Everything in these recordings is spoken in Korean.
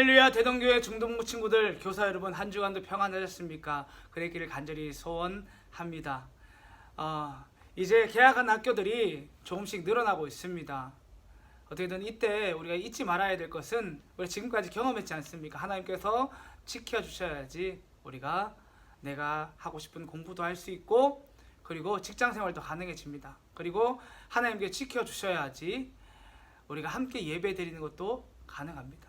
할렐루야. 대동교회 중동부 친구들, 교사 여러분, 한 주간도 평안하셨습니까? 그랬기를 간절히 소원합니다. 이제 개학한 학교들이 조금씩 늘어나고 있습니다. 어떻게든 이때 우리가 잊지 말아야 될 것은 우리가 지금까지 경험했지 않습니까? 하나님께서 지켜주셔야지 우리가 내가 하고 싶은 공부도 할 수 있고, 그리고 직장생활도 가능해집니다. 그리고 하나님께 지켜주셔야지 우리가 함께 예배 드리는 것도 가능합니다.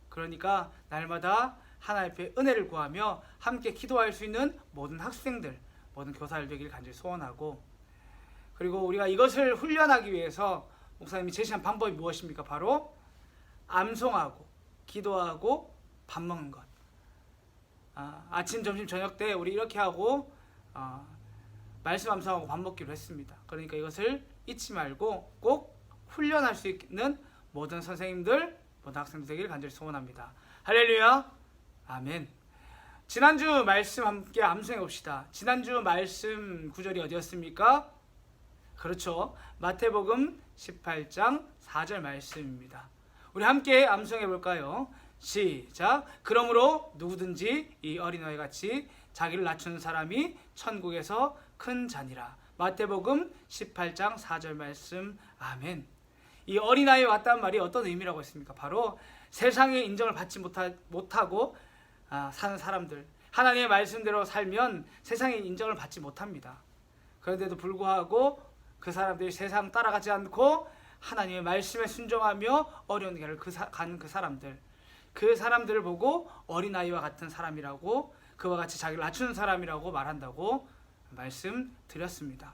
그러니까 날마다 하나님 앞에 은혜를 구하며 함께 기도할 수 있는 모든 학생들, 모든 교사들 되기를 간절히 소원하고, 그리고 우리가 이것을 훈련하기 위해서 목사님이 제시한 방법이 무엇입니까? 바로 암송하고 기도하고 밥 먹는 것. 아침, 점심, 저녁 때 우리 이렇게 하고 말씀 암송하고 밥 먹기로 했습니다. 그러니까 이것을 잊지 말고 꼭 훈련할 수 있는 모든 선생님들, 모든 학생들 되기를 간절히 소원합니다. 할렐루야. 아멘. 지난주 말씀 함께 암송해 봅시다. 지난주 말씀 구절이 어디였습니까? 그렇죠. 마태복음 18장 4절 말씀입니다. 우리 함께 암송해 볼까요? 시작. 그러므로 누구든지 이 어린아이 같이 자기를 낮추는 사람이 천국에서 큰 자니라. 마태복음 18장 4절 말씀. 아멘. 이 어린아이에 왔다는 말이 어떤 의미라고 했습니까? 바로 세상의 인정을 받지 못하고 사는 사람들, 하나님의 말씀대로 살면 세상의 인정을 받지 못합니다. 그런데도 불구하고 그 사람들이 세상 따라가지 않고 하나님의 말씀에 순종하며 어려운 길을 가는 그 사람들을 보고 어린아이와 같은 사람이라고, 그와 같이 자기를 낮추는 사람이라고 말한다고 말씀드렸습니다.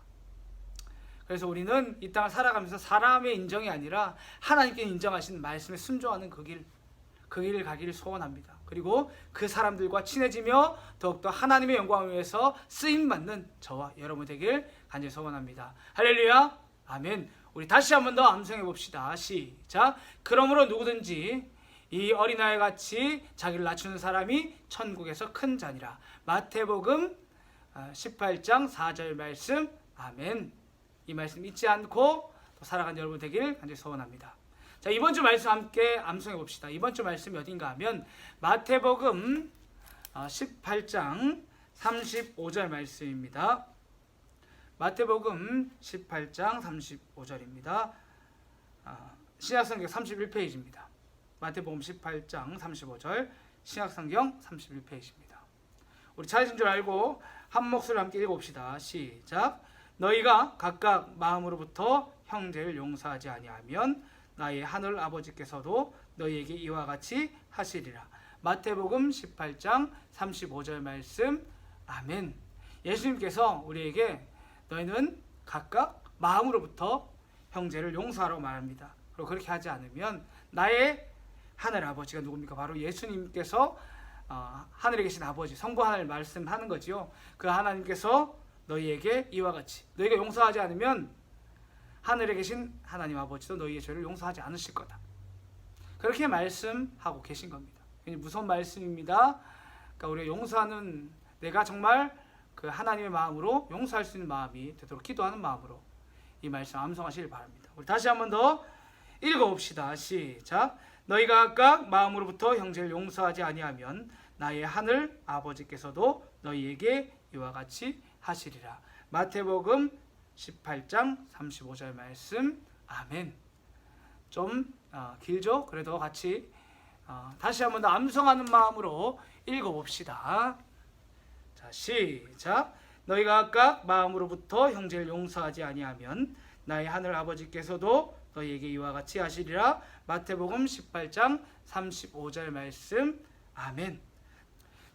그래서 우리는 이 땅을 살아가면서 사람의 인정이 아니라 하나님께 인정하신 말씀에 순종하는 그 길을 가기를 소원합니다. 그리고 그 사람들과 친해지며 더욱더 하나님의 영광을 위해서 쓰임받는 저와 여러분 되길 간절히 소원합니다. 할렐루야. 아멘. 우리 다시 한 번 더 암송해 봅시다. 시작. 그러므로 누구든지 이 어린아이 같이 자기를 낮추는 사람이 천국에서 큰 자니라. 마태복음 18장 4절 말씀. 아멘. 이 말씀 잊지 않고 또 살아가는 여러분 되길 간절히 소원합니다. 자, 이번 주 말씀 함께 암송해 봅시다. 이번 주 말씀이 어딘가 하면 마태복음 18장 35절 말씀입니다. 마태복음 18장 35절입니다. 신약성경 31페이지입니다. 마태복음 18장 35절 신약성경 31페이지입니다. 우리 찾으신 줄 알고 한 목소리로 함께 읽어봅시다. 시작. 너희가 각각 마음으로부터 형제를 용서하지 아니하면 나의 하늘 아버지께서도 너희에게 이와 같이 하시리라. 마태복음 18장 35절 말씀. 아멘. 예수님께서 우리에게 너희는 각각 마음으로부터 형제를 용서하라고 말합니다. 그리고 그렇게 하지 않으면 나의 하늘 아버지가 누굽니까? 바로 예수님께서 하늘에 계신 아버지, 성부 하나님을 말씀하는 거지요. 그 하나님께서 너희에게 이와 같이, 너희가 용서하지 않으면 하늘에 계신 하나님 아버지도 너희의 죄를 용서하지 않으실 거다. 그렇게 말씀하고 계신 겁니다. 굉장히 무서운 말씀입니다. 그러니까 우리가 용서하는, 내가 정말 그 하나님의 마음으로 용서할 수 있는 마음이 되도록 기도하는 마음으로 이 말씀 암송하시길 바랍니다. 우리 다시 한 번 더 읽어봅시다. 시작. 너희가 각각 마음으로부터 형제를 용서하지 아니하면 나의 하늘 아버지께서도 너희에게 이와 같이 하시리라. 마태복음 18장 35절 말씀. 아멘. 좀 길죠? 그래도 같이 다시 한 번 더 암송하는 마음으로 읽어봅시다. 자, 시작. 너희가 각각 마음으로부터 형제를 용서하지 아니하면 나의 하늘 아버지께서도 너희에게 이와 같이 하시리라. 마태복음 18장 35절 말씀. 아멘.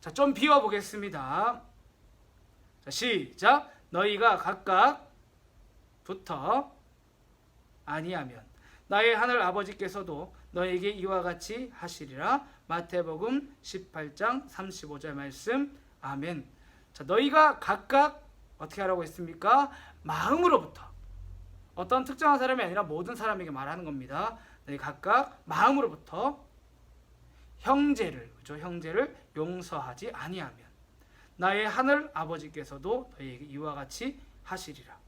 자, 좀 비워보겠습니다. 자, 시작. 너희가 각각 부터 아니하면 나의 하늘 아버지께서도 너희에게 이와 같이 하시리라. 마태복음 18장 35절 말씀. 아멘. 자, 너희가 각각 어떻게 하라고 했습니까? 마음으로부터. 어떤 특정한 사람이 아니라 모든 사람에게 말하는 겁니다. 너희 각각 마음으로부터 형제를 용서하지 아니하면 나의 하늘 아버지께서도 너희에게 이와 같이 하시리라.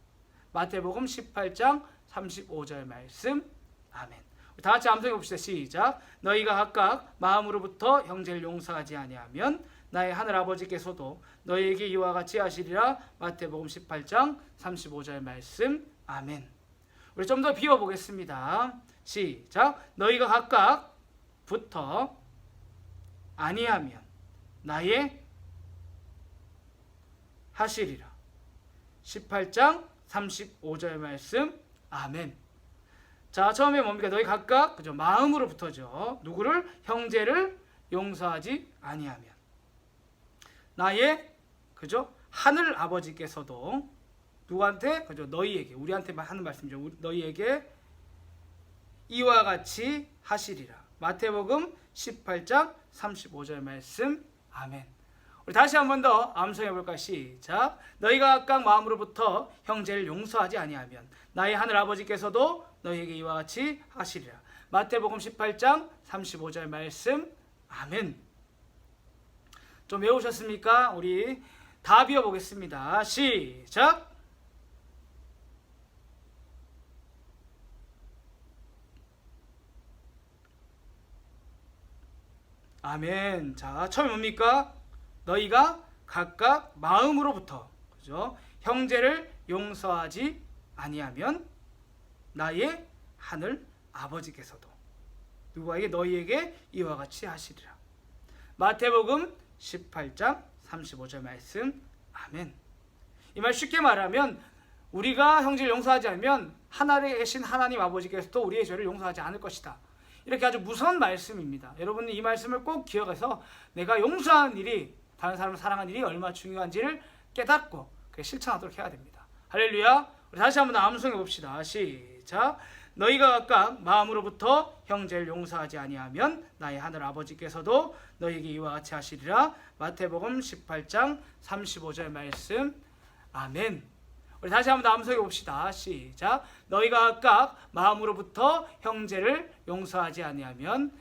마태복음 18장 35절 말씀. 아멘. 다 같이 암송해 봅시다. 시작. 너희가 각각 마음으로부터 형제를 용서하지 아니하면 나의 하늘 아버지께서도 너희에게 이와 같이 하시리라. 마태복음 18장 35절 말씀. 아멘. 우리 좀 더 비워 보겠습니다. 시작. 너희가 각각 부터 아니하면 나의 하시리라. 18장 35절 말씀. 아멘. 자, 처음에 뭡니까? 너희 각각 그죠? 마음으로부터죠. 누구를? 형제를 용서하지 아니하면 나의 그죠? 하늘 아버지께서도 누구한테? 그죠? 너희에게, 우리한테만 하는 말씀이죠. 너희에게 이와 같이 하시리라. 마태복음 18장 35절 말씀. 아멘. 우리 다시 한 번 더 암송해 볼까? 시작. 너희가 각각 마음으로부터 형제를 용서하지 아니하면 나의 하늘 아버지께서도 너희에게 이와 같이 하시리라. 마태복음 18장 35절 말씀. 아멘. 좀 외우셨습니까? 우리 다 비워 보겠습니다. 시작. 아멘. 자, 처음에 뭡니까? 너희가 각각 마음으로부터 그죠? 형제를 용서하지 아니하면 나의 하늘 아버지께서도 누구에게? 너희에게 이와 같이 하시리라. 마태복음 18장 35절 말씀. 아멘. 이 말 쉽게 말하면 우리가 형제를 용서하지 않으면 하늘에 계신 하나님 아버지께서도 우리의 죄를 용서하지 않을 것이다. 이렇게 아주 무서운 말씀입니다. 여러분은 이 말씀을 꼭 기억해서 내가 용서하는 일이, 다른 사람을 사랑하는 일이 얼마나 중요한지를 깨닫고 실천하도록 해야 됩니다. 할렐루야. 우리 다시 한번 암송해 봅시다. 시작. 너희가 각각 마음으로부터 형제를 용서하지 아니하면 나의 하늘 아버지께서도 너희에게 이와 같이 하시리라. 마태복음 18장 35절 말씀. 아멘. 우리 다시 한번 암송해 봅시다. 시작. 너희가 각각 마음으로부터 형제를 용서하지 아니하면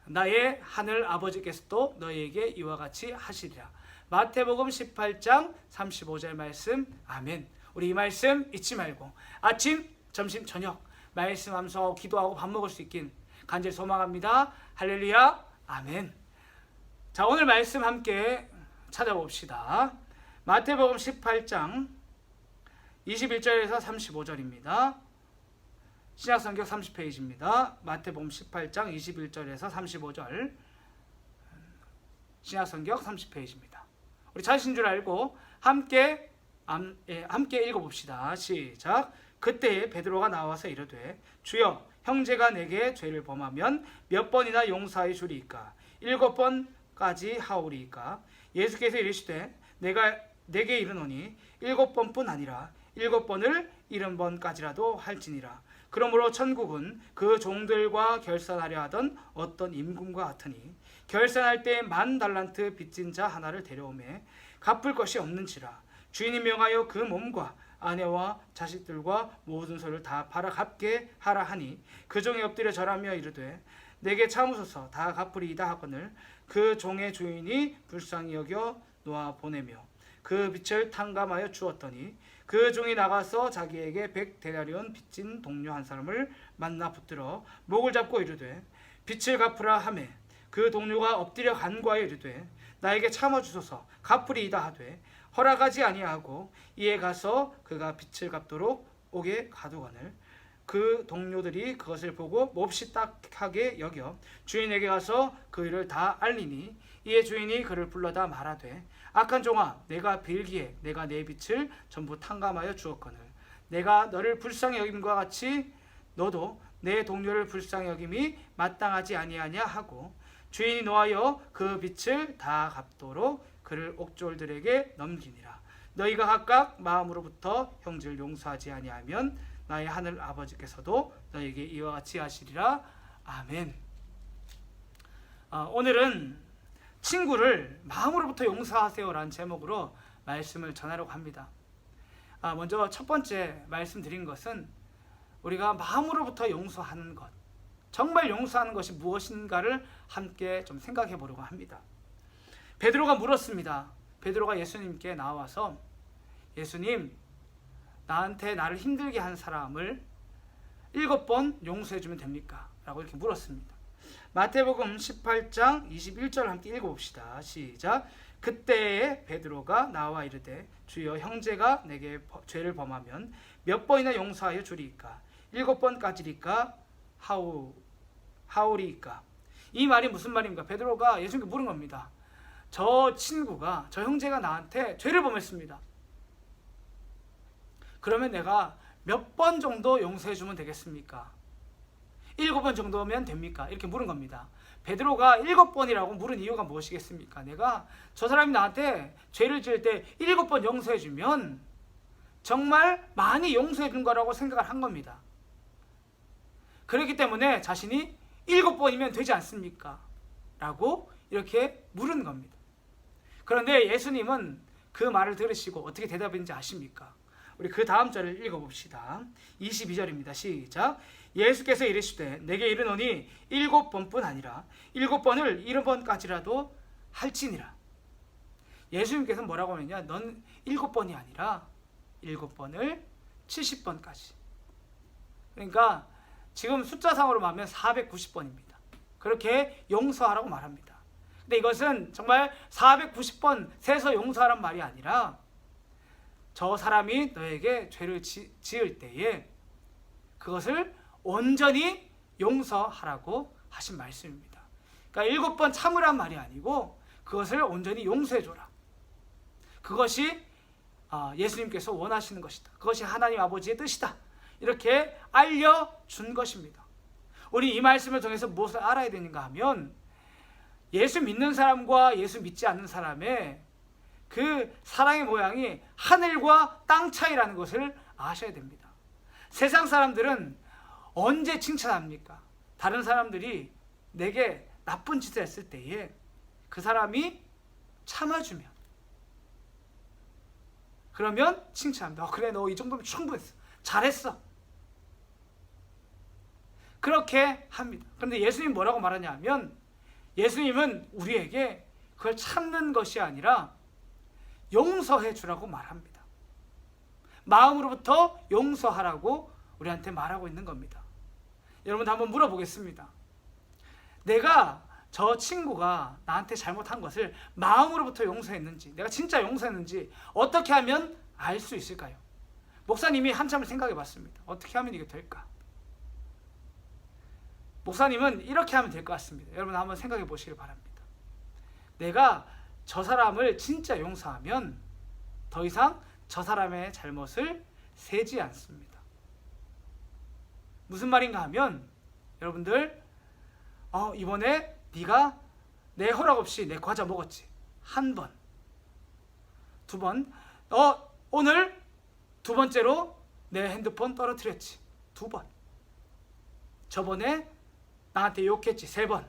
나의 하늘 아버지께서도 너희에게 이와 같이 하시리라. 마태복음 18장 35절 말씀. 아멘. 우리 이 말씀 잊지 말고 아침, 점심, 저녁 말씀 암송하고 기도하고 밥 먹을 수 있긴 간절히 소망합니다. 할렐루야. 아멘. 자, 오늘 말씀 함께 찾아봅시다. 마태복음 18장 21절에서 35절입니다. 신약성경 30페이지입니다. 마태복음 18장 21절에서 35절. 신약성경 30페이지입니다. 우리 찾으신 줄 알고 함께 읽어봅시다. 시작. 그때에 베드로가 나와서 이르되 주여, 형제가 내게 죄를 범하면 몇 번이나 용서해 주리이까? 7번까지 하오리이까? 예수께서 이르시되 내가 내게 이르노니 7번뿐 아니라 7번을 70번까지라도 할지니라. 그러므로 천국은 그 종들과 결산하려 하던 어떤 임금과 같으니 결산할 때 10,000달란트 빚진 자 하나를 데려오매 갚을 것이 없는지라. 주인이 명하여 그 몸과 아내와 자식들과 모든 소를 다 팔아 갚게 하라 하니 그 종이 엎드려 절하며 이르되 내게 참으소서 다 갚으리이다 하거늘 그 종의 주인이 불쌍히 여겨 놓아 보내며 그 빚을 탕감하여 주었더니 그 종이 나가서 자기에게 100데나리온 빚진 동료 한 사람을 만나 붙들어 목을 잡고 이르되 빚을 갚으라 하매 그 동료가 엎드려 간구하여 이르되 나에게 참아주소서 갚으리이다 하되 허락하지 아니하고 이에 가서 그가 빚을 갚도록 옥에 가두거늘 그 동료들이 그것을 보고 몹시 딱하게 여겨 주인에게 가서 그 일을 다 알리니 이에 주인이 그를 불러다 말하되 악한 종아, 내가 빌기에 내가 내 빚을 전부 탕감하여 주었거늘 내가 너를 불쌍히 여김과 같이 너도 내 동료를 불쌍히 여김이 마땅하지 아니하냐 하고 주인이 노하여 그 빚을 다 갚도록 그를 옥졸들에게 넘기니라. 너희가 각각 마음으로부터 형제를 용서하지 아니하면 나의 하늘 아버지께서도 너희에게 이와 같이 하시리라. 아멘. 오늘은 친구를 마음으로부터 용서하세요라는 제목으로 말씀을 전하려고 합니다. 먼저 첫 번째 말씀드린 것은 우리가 마음으로부터 용서하는 것, 정말 용서하는 것이 무엇인가를 함께 좀 생각해 보려고 합니다. 베드로가 물었습니다. 베드로가 예수님께 나와서 예수님, 나한테 나를 힘들게 한 사람을 7번 용서해주면 됩니까? 라고 이렇게 물었습니다. 마태복음 18장 21절 함께 읽어봅시다. 시작. 그때에 베드로가 나와 이르되 주여 형제가 내게 죄를 범하면 몇 번이나 용서하여 주리이까? 7번까지리까? 하오리이까? 이 말이 무슨 말입니까? 베드로가 예수님께 물은 겁니다. 저 친구가, 저 형제가 나한테 죄를 범했습니다. 그러면 내가 몇 번 정도 용서해 주면 되겠습니까? 7번 정도면 됩니까? 이렇게 물은 겁니다. 베드로가 7번이라고 물은 이유가 무엇이겠습니까? 내가 저 사람이 나한테 죄를 지을 때 7번 용서해 주면 정말 많이 용서해 준 거라고 생각을 한 겁니다. 그렇기 때문에 자신이 7번이면 되지 않습니까? 라고 이렇게 물은 겁니다. 그런데 예수님은 그 말을 들으시고 어떻게 대답했는지 아십니까? 우리 그 다음 절을 읽어봅시다. 22절입니다. 시작. 예수께서 이르시되 내게 이르노니 7번뿐 아니라 7번을 70번까지라도 할지니라. 예수님께서 뭐라고 하느냐? 넌 7번이 아니라 7번을 70번까지. 그러니까 지금 숫자상으로 말하면 490번입니다. 그렇게 용서하라고 말합니다. 근데 이것은 정말 490번 세서 용서하란 말이 아니라 저 사람이 너에게 죄를 지을 때에 그것을 온전히 용서하라고 하신 말씀입니다. 그러니까 7번 참으란 말이 아니고 그것을 온전히 용서해줘라. 그것이 예수님께서 원하시는 것이다. 그것이 하나님 아버지의 뜻이다. 이렇게 알려준 것입니다. 우리 이 말씀을 통해서 무엇을 알아야 되는가 하면 예수 믿는 사람과 예수 믿지 않는 사람의 그 사랑의 모양이 하늘과 땅 차이라는 것을 아셔야 됩니다. 세상 사람들은 언제 칭찬합니까? 다른 사람들이 내게 나쁜 짓을 했을 때에 그 사람이 참아주면, 그러면 칭찬합니다. 그래, 너 이 정도면 충분했어. 잘했어. 그렇게 합니다. 그런데 예수님 뭐라고 말하냐면 예수님은 우리에게 그걸 참는 것이 아니라 용서해 주라고 말합니다. 마음으로부터 용서하라고 우리한테 말하고 있는 겁니다. 여러분 한번 물어보겠습니다. 내가 저 친구가 나한테 잘못한 것을 마음으로부터 용서했는지, 내가 진짜 용서했는지 어떻게 하면 알 수 있을까요? 목사님이 한참을 생각해 봤습니다. 어떻게 하면 이게 될까? 목사님은 이렇게 하면 될 것 같습니다. 여러분 한번 생각해 보시길 바랍니다. 내가 저 사람을 진짜 용서하면 더 이상 저 사람의 잘못을 세지 않습니다. 무슨 말인가 하면 여러분들 이번에 네가 내 허락 없이 내 과자 먹었지. 한 번, 두 번. 오늘 두 번째로 내 핸드폰 떨어뜨렸지. 2번. 저번에 나한테 욕했지. 3번.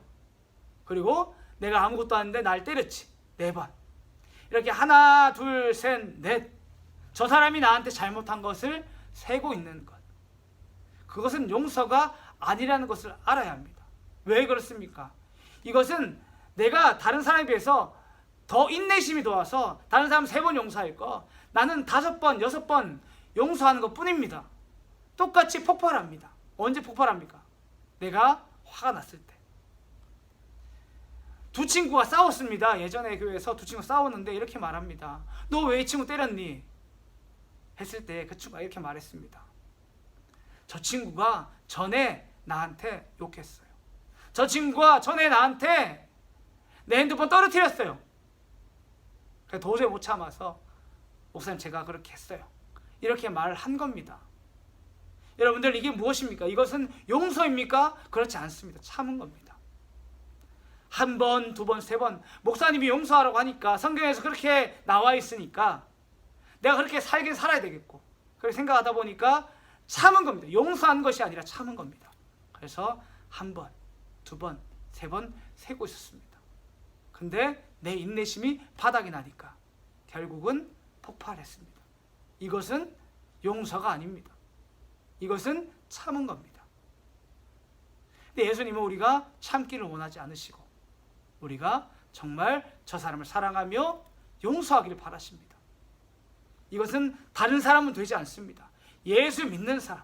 그리고 내가 아무것도 안 했는데 날 때렸지. 4번. 이렇게 하나, 둘, 셋, 넷. 저 사람이 나한테 잘못한 것을 세고 있는 것. 그것은 용서가 아니라는 것을 알아야 합니다. 왜 그렇습니까? 이것은 내가 다른 사람에 비해서 더 인내심이 좋아서 다른 사람 3번 용서할 거 나는 5번, 6번 용서하는 것 뿐입니다. 똑같이 폭발합니다. 언제 폭발합니까? 내가 화가 났을 때. 두 친구가 싸웠습니다. 예전에 교회에서 두 친구가 싸웠는데 이렇게 말합니다. 너 왜 이 친구 때렸니? 했을 때 그 친구가 이렇게 말했습니다. 저 친구가 전에 나한테 욕했어요. 저 친구가 전에 나한테 내 핸드폰 떨어뜨렸어요. 그래서 도저히 못 참아서 목사님 제가 그렇게 했어요. 이렇게 말을 한 겁니다. 여러분들 이게 무엇입니까? 이것은 용서입니까? 그렇지 않습니다. 참은 겁니다. 1번, 2번, 3번 목사님이 용서하라고 하니까 성경에서 그렇게 나와 있으니까 내가 그렇게 살긴 살아야 되겠고 그렇게 생각하다 보니까 참은 겁니다. 용서한 것이 아니라 참은 겁니다. 그래서 1번, 2번, 3번 세고 있었습니다. 근데 내 인내심이 바닥이 나니까 결국은 폭발했습니다. 이것은 용서가 아닙니다. 이것은 참은 겁니다. 근데 예수님은 우리가 참기를 원하지 않으시고 우리가 정말 저 사람을 사랑하며 용서하기를 바라십니다. 이것은 다른 사람은 되지 않습니다. 예수 믿는 사람,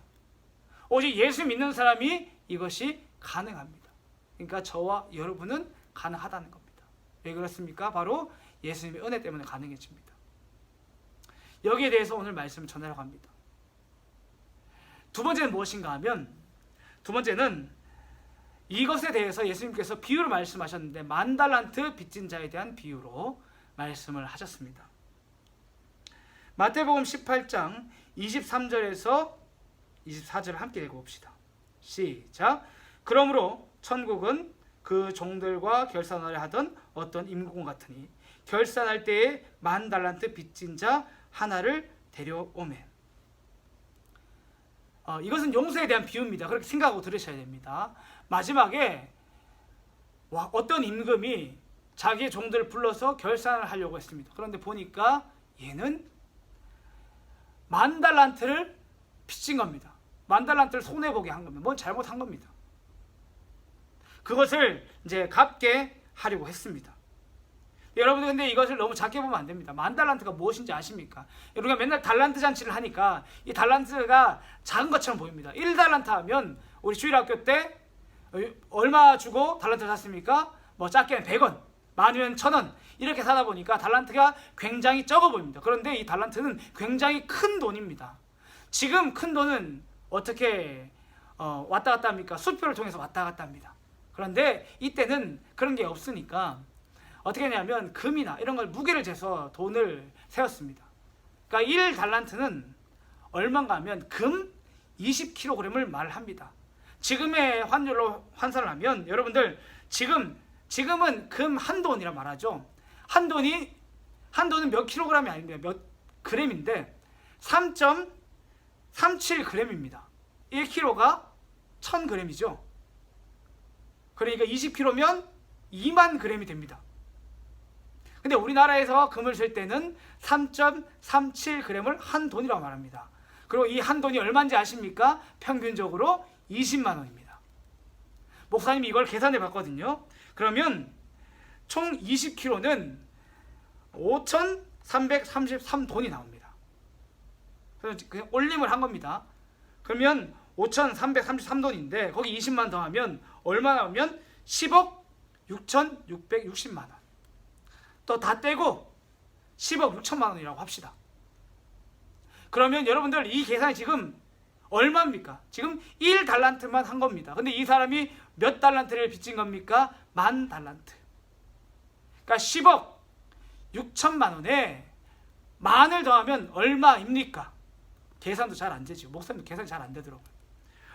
오직 예수 믿는 사람이 이것이 가능합니다. 그러니까 저와 여러분은 가능하다는 겁니다. 왜 그렇습니까? 바로 예수님의 은혜 때문에 가능해집니다. 여기에 대해서 오늘 말씀을 전하려고 합니다. 두 번째는 무엇인가 하면, 두 번째는 이것에 대해서 예수님께서 비유를 말씀하셨는데, 10,000달란트 빚진 자에 대한 비유로 말씀을 하셨습니다. 마태복음 18장 23절에서 24절을 함께 읽어봅시다. 시작. 그러므로 천국은 그 종들과 결산하려 하던 어떤 임금 같으니 결산할 때에 10,000달란트 빚진 자 하나를 데려오매. 이것은 용서에 대한 비유입니다. 그렇게 생각하고 들으셔야 됩니다. 마지막에 어떤 임금이 자기의 종들을 불러서 결산을 하려고 했습니다. 그런데 보니까 얘는 10,000달란트를 빚진 겁니다. 10,000달란트를 손해보게 한 겁니다. 뭔 잘못한 겁니다. 그것을 이제 갚게 하려고 했습니다. 여러분들 근데 이것을 너무 작게 보면 안 됩니다. 10,000달란트가 무엇인지 아십니까? 우리가 맨날 달란트 잔치를 하니까 이 달란트가 작은 것처럼 보입니다. 1달란트 하면 우리 주일학교 때 얼마 주고 달란트를 샀습니까? 뭐 작게는 100원, 많으면 1,000원 이렇게 사다 보니까 달란트가 굉장히 적어 보입니다. 그런데 이 달란트는 굉장히 큰 돈입니다. 지금 큰 돈은 어떻게 왔다 갔다 합니까? 수표를 통해서 왔다 갔다 합니다. 그런데 이때는 그런 게 없으니까 어떻게 했냐면 금이나 이런 걸 무게를 재서 돈을 세웠습니다. 그러니까 1달란트는 얼마인가 하면 금 20kg을 말합니다. 지금의 환율로 환산을 하면 여러분들 지금은 금 한 돈이라 말하죠. 한 돈은 몇 킬로그램이 아닙니다. 몇 그램인데 3.37g입니다. 1kg가 1000g이죠. 그러니까 20kg면 2만 g이 됩니다. 근데 우리나라에서 금을 셀 때는 3.37g을 한 돈이라고 말합니다. 그리고 이 한 돈이 얼마인지 아십니까? 평균적으로 20만 원입니다. 목사님이 이걸 계산해 봤거든요. 그러면 총 20kg는 5,333돈이 나옵니다. 그래서 그냥 올림을 한 겁니다. 그러면 5,333돈인데 거기 20만 더하면 얼마 나오면 10억 6,660만 원. 또 다 떼고 10억 6천만 원이라고 합시다. 그러면 여러분들 이 계산이 지금 얼마입니까? 지금 1달란트만 한 겁니다. 근데 이 사람이 몇 달란트를 빚진 겁니까? 10,000달란트. 그러니까 10억 6천만 원에 만을 더하면 얼마입니까? 계산도 잘 안 되죠. 목사님도 계산이 잘 안 되더라고요.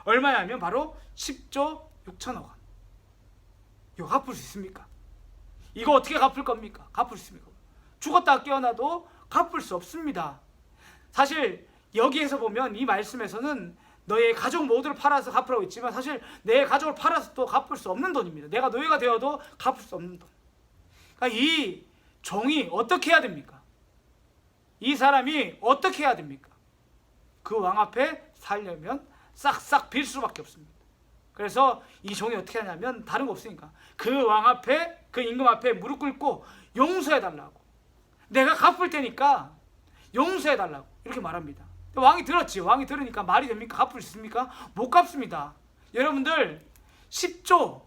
얼마냐면 바로 10조 6천억 원. 이거 갚을 수 있습니까? 이거 어떻게 갚을 겁니까? 갚을 수 있습니까? 죽었다 깨어나도 갚을 수 없습니다. 사실 여기에서 보면 이 말씀에서는 너의 가족 모두를 팔아서 갚으라고 했지만 사실 내 가족을 팔아서 또 갚을 수 없는 돈입니다. 내가 노예가 되어도 갚을 수 없는 돈. 그러니까 이 종이 어떻게 해야 됩니까? 이 사람이 어떻게 해야 됩니까? 그 왕 앞에 살려면 싹싹 빌 수밖에 없습니다. 그래서 이 종이 어떻게 하냐면 다른 거 없으니까 그 왕 앞에, 그 임금 앞에 무릎 꿇고 용서해달라고, 내가 갚을 테니까 용서해달라고 이렇게 말합니다. 왕이 들었지. 왕이 들으니까 말이 됩니까? 갚을 수 있습니까? 못 갚습니다. 여러분들 10조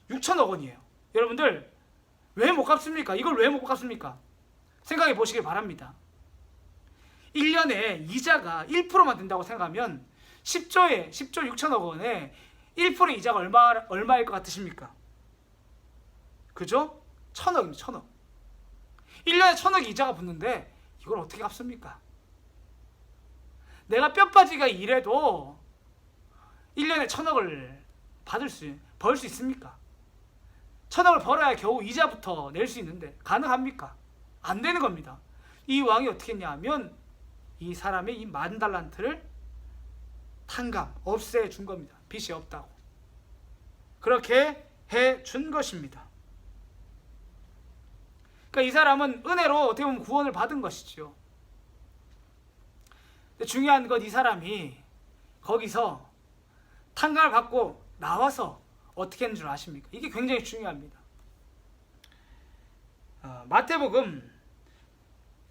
6천억 원이에요. 여러분들 왜 못 갚습니까? 이걸 왜 못 갚습니까? 생각해 보시길 바랍니다. 1년에 이자가 1%만 된다고 생각하면 10조 6천억 원에 1%의 이자가 얼마일 것 같으십니까? 그죠? 1,000억입니다. 1,000억. 1년에 1,000억의 이자가 붙는데 이걸 어떻게 갚습니까? 내가 뼈 빠지게 일해도 1년에 1,000억을 벌 수 있습니까? 1,000억을 벌어야 겨우 이자부터 낼 수 있는데 가능합니까? 안 되는 겁니다. 이 왕이 어떻게 했냐 하면 이 사람의 이 10,000달란트를 탕감, 없애준 겁니다. 빚이 없다고. 그렇게 해준 것입니다. 그러니까 이 사람은 은혜로 어떻게 보면 구원을 받은 것이죠. 근데 중요한 건 이 사람이 거기서 탕감을 받고 나와서 어떻게 했는 줄 아십니까? 이게 굉장히 중요합니다. 마태복음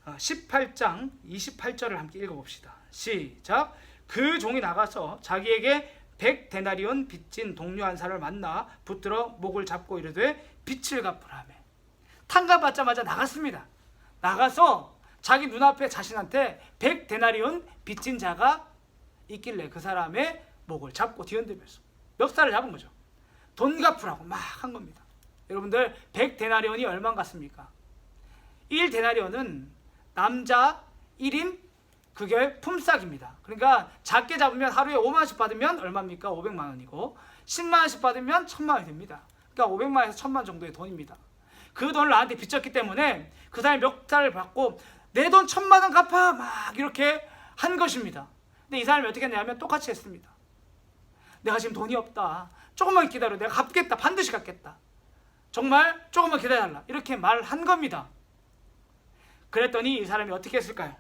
18장 28절을 함께 읽어봅시다. 시작. 그 종이 나가서 자기에게 100데나리온 빚진 동료 한 사람을 만나 붙들어 목을 잡고 이르되 빚을 갚으라며. 탕감받자마자 나갔습니다. 나가서 자기 눈앞에 자신한테 100데나리온 빚진 자가 있길래 그 사람의 목을 잡고 뒤흔들면서 멱살을 잡은 거죠. 돈 갚으라고 막 한 겁니다. 여러분들 100데나리온이 얼마 같습니까? 1데나리온은 남자 1인 그게 품삯입니다. 그러니까 작게 잡으면 하루에 5만 원씩 받으면 얼마입니까? 500만 원이고 10만 원씩 받으면 1000만 원이 됩니다. 그러니까 500만 원에서 1000만 원 정도의 돈입니다. 그 돈을 나한테 빚졌기 때문에 그 사람이 멱살을 받고 내 돈 1000만 원 갚아 막 이렇게 한 것입니다. 근데 이 사람이 어떻게 했냐면 똑같이 했습니다. 내가 지금 돈이 없다. 조금만 기다려. 내가 갚겠다. 반드시 갚겠다. 정말 조금만 기다려달라. 이렇게 말한 겁니다. 그랬더니 이 사람이 어떻게 했을까요?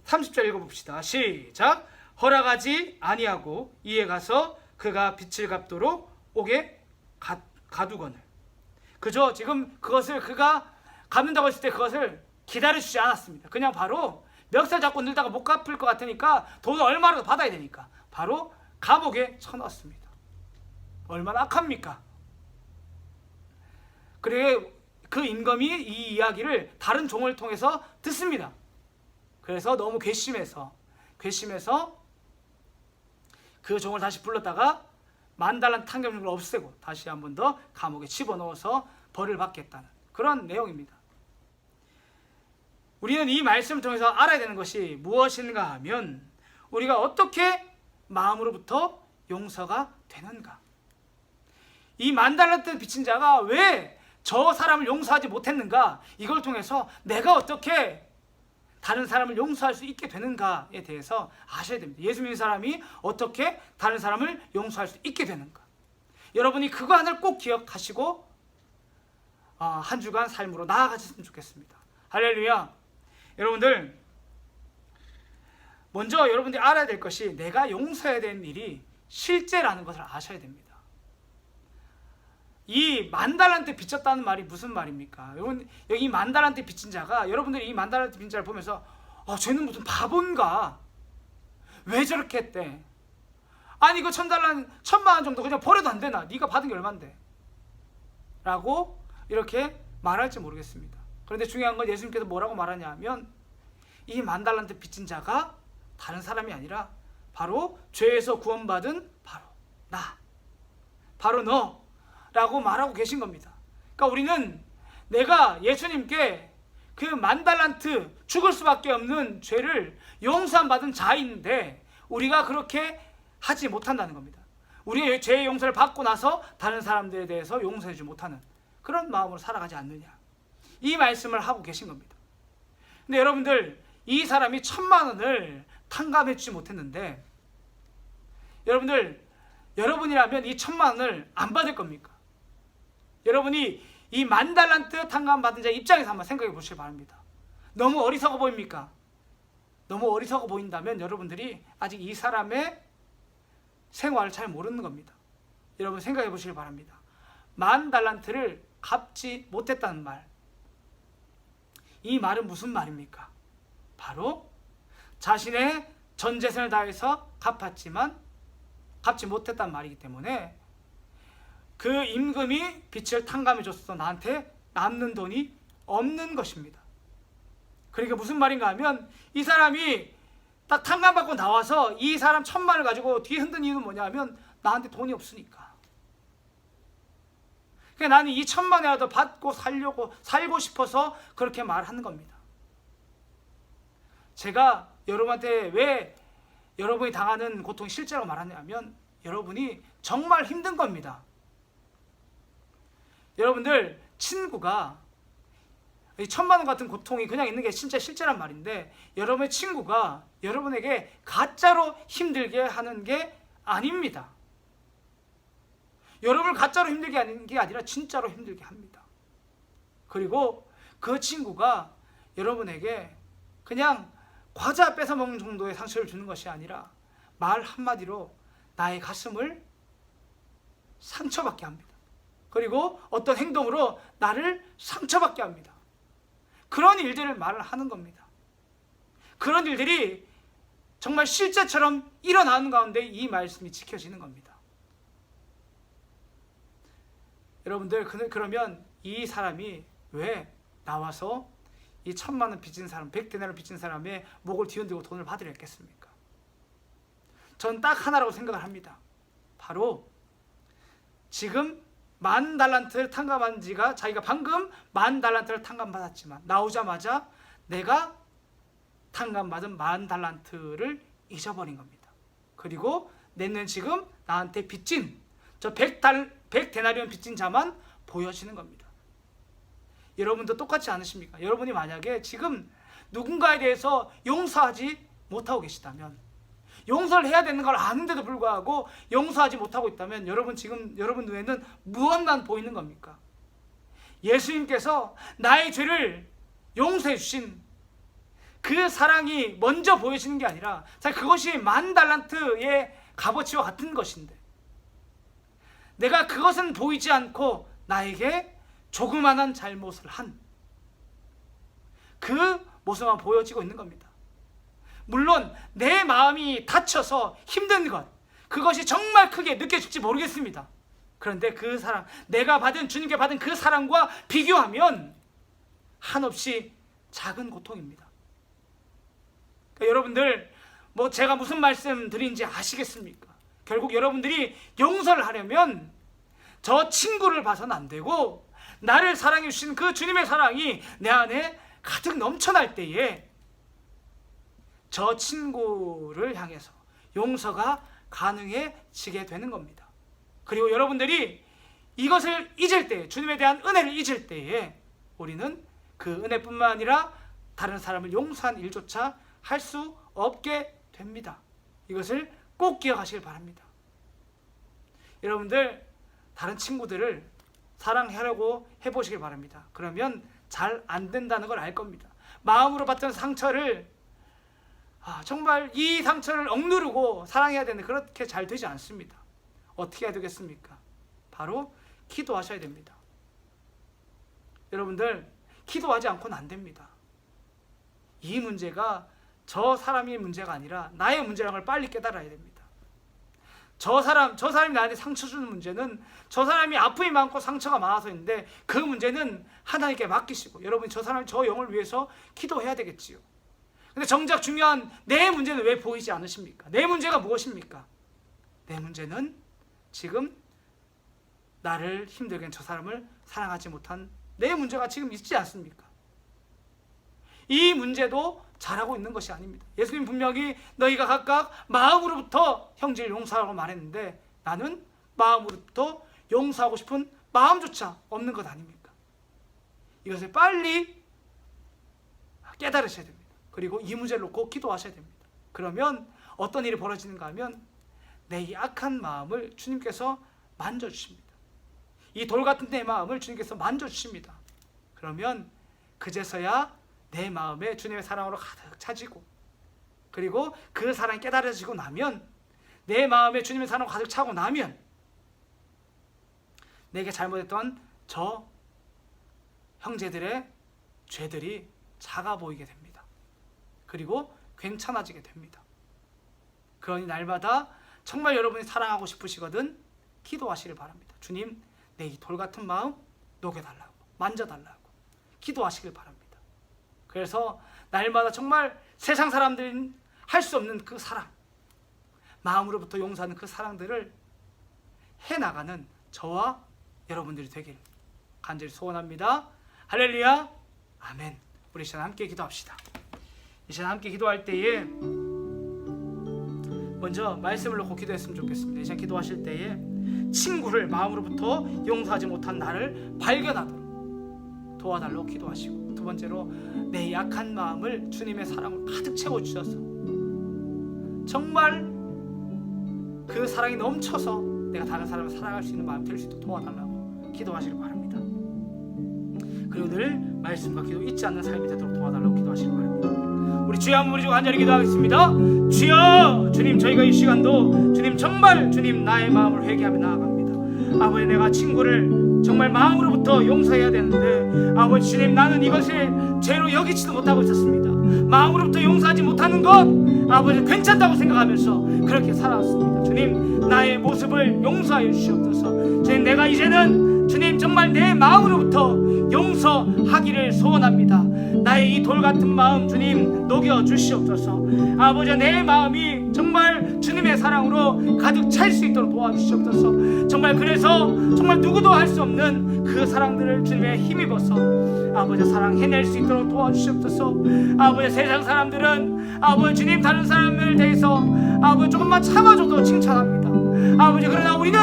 30절 읽어봅시다. 시작. 허락하지 아니하고 이에 가서 그가 빚을 갚도록 옥에 가두거늘. 그저 지금 그것을 그가 갚는다고 했을 때 그것을 기다려주지 않았습니다. 그냥 바로 멱살 잡고 늘다가 못 갚을 것 같으니까 돈을 얼마라도 받아야 되니까 바로 감옥에 쳐넣었습니다. 얼마나 악합니까? 그리고 그 임금이 이 이야기를 다른 종을 통해서 듣습니다. 그래서 너무 괘씸해서 그 종을 다시 불렀다가 10,000달란트 탕감금을 없애고 다시 한 번 더 감옥에 집어넣어서 벌을 받겠다는 그런 내용입니다. 우리는 이 말씀을 통해서 알아야 되는 것이 무엇인가 하면 우리가 어떻게 마음으로부터 용서가 되는가. 이 10,000달란트 빚진 자가 왜 저 사람을 용서하지 못했는가, 이걸 통해서 내가 어떻게 다른 사람을 용서할 수 있게 되는가에 대해서 아셔야 됩니다. 예수 믿는 사람이 어떻게 다른 사람을 용서할 수 있게 되는가. 여러분이 그거 하나를 꼭 기억하시고 한 주간 삶으로 나아가셨으면 좋겠습니다. 할렐루야. 여러분들, 먼저 여러분들이 알아야 될 것이 내가 용서해야 되는 일이 실제라는 것을 아셔야 됩니다. 이 10,000달란트 빚졌다는 말이 무슨 말입니까? 여러분, 여기 이 10,000달란트 빚진 자가, 여러분들이 이 10,000달란트 빚진 자를 보면서 쟤는 무슨 바본가? 왜 저렇게 했대? 아니 그 1,000만 원 정도 그냥 버려도 안 되나? 네가 받은 게 얼만데? 라고 이렇게 말할지 모르겠습니다. 그런데 중요한 건 예수님께서 뭐라고 말하냐 하면 이 10,000달란트 빚진 자가 다른 사람이 아니라 바로 죄에서 구원받은 바로 너 라고 말하고 계신 겁니다. 그러니까 우리는 내가 예수님께 그 10,000달란트 죽을 수밖에 없는 죄를 용서함 받은 자인데 우리가 그렇게 하지 못한다는 겁니다. 우리의 죄의 용서를 받고 나서 다른 사람들에 대해서 용서해주지 못하는 그런 마음으로 살아가지 않느냐, 이 말씀을 하고 계신 겁니다. 근데 여러분들, 이 사람이 1,000만 원을 탕감해주지 못했는데 여러분이라면 이 1,000만 원을 안 받을 겁니까? 여러분이 이 10,000달란트 탕감 받은 자 입장에서 한번 생각해 보시기 바랍니다. 너무 어리석어 보입니까? 너무 어리석어 보인다면 여러분들이 아직 이 사람의 생활을 잘 모르는 겁니다. 여러분 생각해 보시기 바랍니다. 10,000달란트를 갚지 못했다는 말, 이 말은 무슨 말입니까? 바로 자신의 전 재산을 다해서 갚았지만 갚지 못했다는 말이기 때문에 그 임금이 빚을 탕감해줘서 나한테 남는 돈이 없는 것입니다. 그러니까 무슨 말인가 하면 이 사람이 딱 탕감받고 나와서 이 사람 1,000만 원을 가지고 뒤에 흔든 이유는 뭐냐 하면 나한테 돈이 없으니까. 그러니까 나는 이 1,000만 원이라도 받고 살고 싶어서 그렇게 말하는 겁니다. 제가 여러분한테 왜 여러분이 당하는 고통이 실제라고 말하냐면 여러분이 정말 힘든 겁니다. 여러분들, 친구가 1,000만 원 같은 고통이 그냥 있는 게 진짜 실제란 말인데 여러분의 친구가 여러분에게 가짜로 힘들게 하는 게 아닙니다. 여러분을 가짜로 힘들게 하는 게 아니라 진짜로 힘들게 합니다. 그리고 그 친구가 여러분에게 그냥 과자 뺏어 먹는 정도의 상처를 주는 것이 아니라 말 한마디로 나의 가슴을 상처받게 합니다. 그리고 어떤 행동으로 나를 상처받게 합니다. 그런 일들을 말을 하는 겁니다. 그런 일들이 정말 실제처럼 일어나는 가운데 이 말씀이 지켜지는 겁니다. 여러분들, 그러면 이 사람이 왜 나와서 이 1,000만 원 빚진 사람, 100데나리온 빚진 사람의 목을 뒤흔들고 돈을 받으려 했겠습니까? 전 딱 하나라고 생각을 합니다. 바로 지금 10,000달란트를 탕감한 지가, 자기가 방금 10,000달란트를 탕감받았지만 나오자마자 내가 탕감받은 10,000달란트를 잊어버린 겁니다. 그리고 내는 지금 나한테 빚진 저 100데나리온 빚진 자만 보여지는 겁니다. 여러분도 똑같지 않으십니까? 여러분이 만약에 지금 누군가에 대해서 용서하지 못하고 계시다면, 용서를 해야 되는 걸 아는데도 불구하고 용서하지 못하고 있다면, 여러분 지금 여러분 눈에는 무엇만 보이는 겁니까? 예수님께서 나의 죄를 용서해 주신 그 사랑이 먼저 보여지는 게 아니라, 그것이 10,000달란트의 값어치와 같은 것인데 내가 그것은 보이지 않고 나에게 조그만한 잘못을 한 그 모습만 보여지고 있는 겁니다. 물론 내 마음이 다쳐서 힘든 것, 그것이 정말 크게 느껴질지 모르겠습니다. 그런데 그 사랑, 내가 받은, 주님께 받은 그 사랑과 비교하면 한없이 작은 고통입니다. 그러니까 여러분들, 제가 무슨 말씀 드린지 아시겠습니까? 결국 여러분들이 용서를 하려면 저 친구를 봐서는 안 되고, 나를 사랑해 주신 그 주님의 사랑이 내 안에 가득 넘쳐날 때에 저 친구를 향해서 용서가 가능해지게 되는 겁니다. 그리고 여러분들이 이것을 잊을 때, 주님에 대한 은혜를 잊을 때에 우리는 그 은혜뿐만 아니라 다른 사람을 용서한 일조차 할 수 없게 됩니다. 이것을 꼭 기억하시길 바랍니다. 여러분들, 다른 친구들을 사랑하려고 해보시길 바랍니다. 그러면 잘 안 된다는 걸 알 겁니다. 마음으로 받던 상처를, 정말 이 상처를 억누르고 사랑해야 되는데 그렇게 잘 되지 않습니다. 어떻게 해야 되겠습니까? 바로 기도하셔야 됩니다. 여러분들, 기도하지 않고는 안 됩니다. 이 문제가 저 사람의 문제가 아니라 나의 문제라는 걸 빨리 깨달아야 됩니다. 저 사람이 나한테 상처 주는 문제는, 저 사람이 아픔이 많고 상처가 많아서인데 그 문제는 하나님께 맡기시고, 여러분이 저 영을 위해서 기도해야 되겠지요. 근데 정작 중요한 내 문제는 왜 보이지 않으십니까? 내 문제가 무엇입니까? 내 문제는 지금 나를 힘들게 한 저 사람을 사랑하지 못한 내 문제가 지금 있지 않습니까? 이 문제도 잘하고 있는 것이 아닙니다. 예수님 분명히 너희가 각각 마음으로부터 형제를 용서하라고 말했는데, 나는 마음으로부터 용서하고 싶은 마음조차 없는 것 아닙니까? 이것을 빨리 깨달으셔야 됩니다. 그리고 이 문제를 놓고 기도하셔야 됩니다. 그러면 어떤 일이 벌어지는가 하면 내 약한 마음을 주님께서 만져주십니다. 이 돌 같은 내 마음을 주님께서 만져주십니다. 그러면 그제서야 내 마음에 주님의 사랑으로 가득 차지고, 그리고 그 사랑이 깨달아지고 나면, 내 마음에 주님의 사랑으로 가득 차고 나면 내게 잘못했던 저 형제들의 죄들이 작아 보이게 됩니다. 그리고 괜찮아지게 됩니다. 그러니 날마다 정말 여러분이 사랑하고 싶으시거든 기도하시길 바랍니다. 주님, 내 이 돌 같은 마음 녹여달라고, 만져달라고 기도하시길 바랍니다. 그래서 날마다 정말 세상 사람들은 할 수 없는 그 사랑, 마음으로부터 용서하는 그 사랑들을 해나가는 저와 여러분들이 되길 간절히 소원합니다. 할렐루야, 아멘. 우리 이 시간 함께 기도합시다. 이 시간 함께 기도할 때에 먼저 말씀을 놓고 기도했으면 좋겠습니다. 이 시간 기도하실 때에 친구를 마음으로부터 용서하지 못한 나를 발견하도록 도와달라고 기도하시고, 두 번째로 내 약한 마음을 주님의 사랑으로 가득 채워주셔서 정말 그 사랑이 넘쳐서 내가 다른 사람을 사랑할 수 있는 마음이 될 수 있도록 도와달라고 기도하시길 바랍니다. 그리고 늘 말씀과 기도 잊지 않는 삶이 되도록 도와달라고 기도하시길 바랍니다. 우리 주여 한번 부르시고 간절히 기도하겠습니다. 주여, 주님, 저희가 이 시간도 주님 정말 주님 나의 마음을 회개하며 나아갑니다. 아버지, 내가 친구를 정말 마음으로부터 용서해야 되는데 아버지 주님, 나는 이것을 죄로 여기지도 못하고 있었습니다. 마음으로부터 용서하지 못하는 것 아버지 괜찮다고 생각하면서 그렇게 살아왔습니다. 주님, 나의 모습을 용서하여 주시옵소서. 주님, 내가 이제는 주님 정말 내 마음으로부터 용서하기를 소원합니다. 나의 이 돌같은 마음 주님 녹여 주시옵소서. 아버지, 내 마음이 정말 주님의 사랑으로 가득 찰 수 있도록 도와주시옵소서. 정말 그래서 정말 누구도 할 수 없는 그 사랑들을 주님의 힘입어서 아버지 사랑해낼 수 있도록 도와주시옵소서. 아버지, 세상 사람들은 아버지 주님 다른 사람을 대해서 아버지 조금만 참아줘도 칭찬합니다. 아버지, 그러나 우리는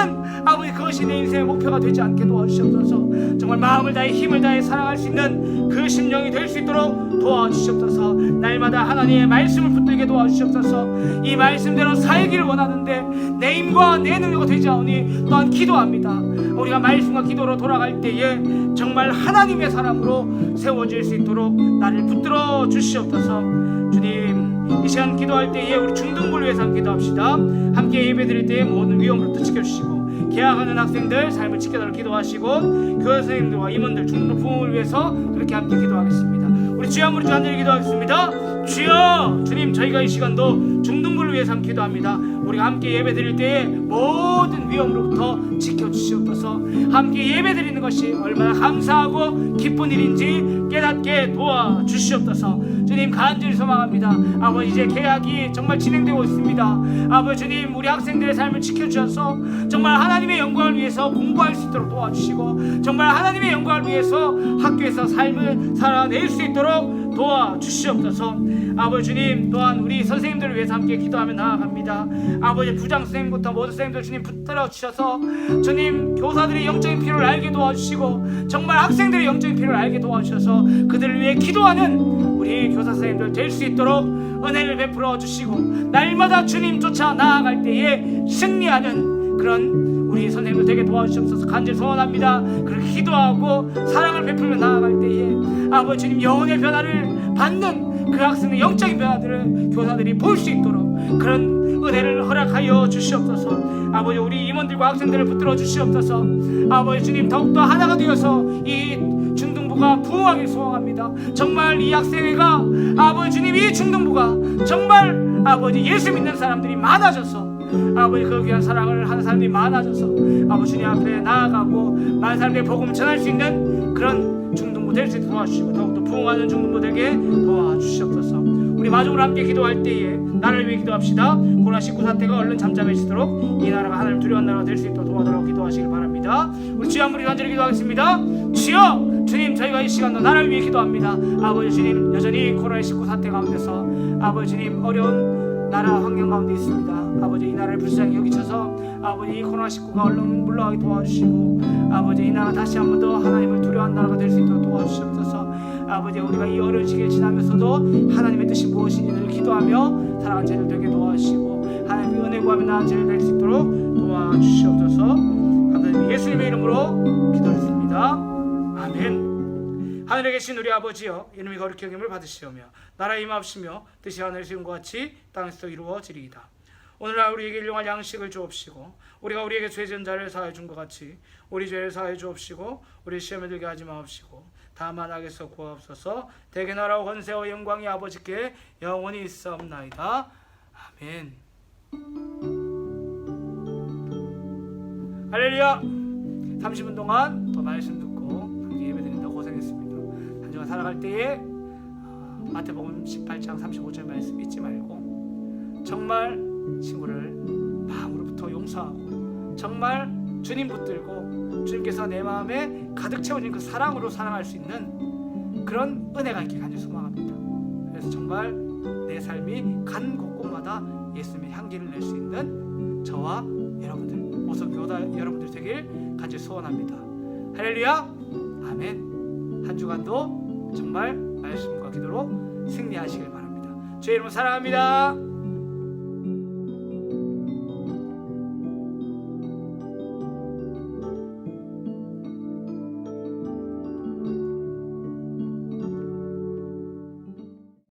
아버지 그것이 내 인생의 목표가 되지 않게 도와주시옵소서. 정말 마음을 다해 힘을 다해 사랑할 수 있는 그 심령이 될 수 있도록 도와주시옵소서. 날마다 하나님의 말씀을 붙들게 도와주시옵소서. 이 말씀대로 살기를 원하는데 내 힘과 내 능력이 되지 않으니 또한 기도합니다. 우리가 말씀과 기도로 돌아갈 때에 정말 하나님의 사람으로 세워질 수 있도록 나를 붙들어 주시옵소서. 주님, 이 시간 기도할 때에 우리 중등부를 위해서 함께 기도합시다. 함께 예배드릴 때에 모든 위험으로부터 지켜주시고 개학하는 학생들 삶을 지켜달라고 기도하시고 교회 선생님들과 임원들 중등부 부흥을 위해서 그렇게 함께 기도하겠습니다. 우리 주여 한번 간절히 기도하겠습니다. 주여, 주님, 저희가 이 시간도 중등부를 위해서 함께 기도합니다. 우리가 함께 예배드릴 때에 모든 위험으로부터 지켜주시옵소서. 함께 예배드리는 것이 얼마나 감사하고 기쁜 일인지 깨닫게 도와주시옵소서. 주님, 간절히 소망합니다. 아버지, 이제 개학이 정말 진행되고 있습니다. 아버지 주님, 우리 학생들의 삶을 지켜주셔서 정말 하나님의 영광을 위해서 공부할 수 있도록 도와주시고 정말 하나님의 영광을 위해서 학교에서 삶을 살아낼 수 있도록 도와주시옵소서. 아버지 주님, 또한 우리 선생님들을 위해서 함께 기도하며 나아갑니다. 아버지, 부장 선생님부터 모든 선생님들 주님 붙들어 주셔서 주님 교사들의 영적인 필요를 알게 도와주시고 정말 학생들의 영적인 필요를 알게 도와주셔서 그들을 위해 기도하는 우리 교사 선생님들 될 수 있도록 은혜를 베풀어 주시고 날마다 주님 쫓아 나아갈 때에 승리하는 그런 우리 선생님들 되게 도와주시옵소서. 간절히 소원합니다. 그렇게 기도하고 사랑을 베풀며 나아갈 때에 아버지 주님, 영혼의 변화를 받는 그 학생의 영적인 변화들을 교사들이 볼 수 있도록 그런 은혜를 허락하여 주시옵소서. 아버지, 우리 임원들과 학생들을 붙들어 주시옵소서. 아버지 주님, 더욱더 하나가 되어서 이 중등부가 부흥하길 소원합니다. 정말 이 학생회가 아버지 주님, 이 중등부가 정말 아버지 예수 믿는 사람들이 많아져서 아버지 그 귀한 사랑을 하는 사람들이 많아져서 아버지 주님 앞에 나아가고 많은 사람들이 복음 전할 수 있는 그런 중등부 될 수 있도록 도와주시고 더욱더 부흥하는 중등부 되게 도와주시옵소서. 우리 마지막으로 함께 기도할 때에 나라를 위해 기도합시다. 코로나19 사태가 얼른 잠잠해지도록 이 나라가 하나님 두려운 나라가 될 수 있도록 도와달라고 기도하시길 바랍니다. 우리 주여 한번 간절히 기도하겠습니다. 주여, 주님, 저희가 이 시간도 나라를 위해 기도합니다. 아버지 주님, 여전히 코로나19 사태 가운데서 아버지 주님 어려운 나라 환경 가운데 있습니다. 아버지, 이 나라를 불쌍히 여기셔서 아버지 이 코로나19가 얼른 물러가게 도와주시고 아버지 이 나라 다시 한 번 더 하나님을 두려워하는 나라가 될 수 있도록 도와주시옵소서. 아버지, 우리가 이 어려운 시기를 지나면서도 하나님의 뜻이 무엇인지를 기도하며 살아가는 저희들 되게 도와주시고 하나님의 은혜 구하며 나아가는 저희들 될 수 있도록 도와주시옵소서. 감사드립니다. 예수님의 이름으로 기도했습니다. 아멘. 하늘에 계신 우리 아버지여, 이름이 거룩히 여김을 받으시오며 나라에 임하옵시며 뜻이 하늘에서 이룬 것 같이 땅에서도 이루어지리이다. 오늘날 우리에게 일용할 양식을 주옵시고 우리가 우리에게 죄 지은 자를 사하여 준 것 같이 우리 죄를 사하여 주옵시고 우리 시험에 들게 하지 마옵시고 다만 악에서 구하옵소서. 대개 나라와 권세와 영광이 아버지께 영원히 있사옵나이다. 아멘. 할렐루야. 30분 동안 또 말씀 듣고 함께 예배드린다 고생했습니다. 한 주간 살아갈 때에 마태복음 18장 35절 말씀 잊지 말고 정말 친구를 마음으로부터 용서하고 정말 주님 붙들고 주님께서 내 마음에 가득 채워진 그 사랑으로 사랑할 수 있는 그런 은혜가 있길 간절히 소망합니다. 그래서 정말 내 삶이 간 곳곳마다 예수님의 향기를 낼 수 있는 저와 여러분들, 모든 교다 여러분들 되길 간절히 소원합니다. 할렐루야. 아멘. 한 주간도 정말 말씀과 기도로 승리하시길 바랍니다. 주의 이름으로 사랑합니다.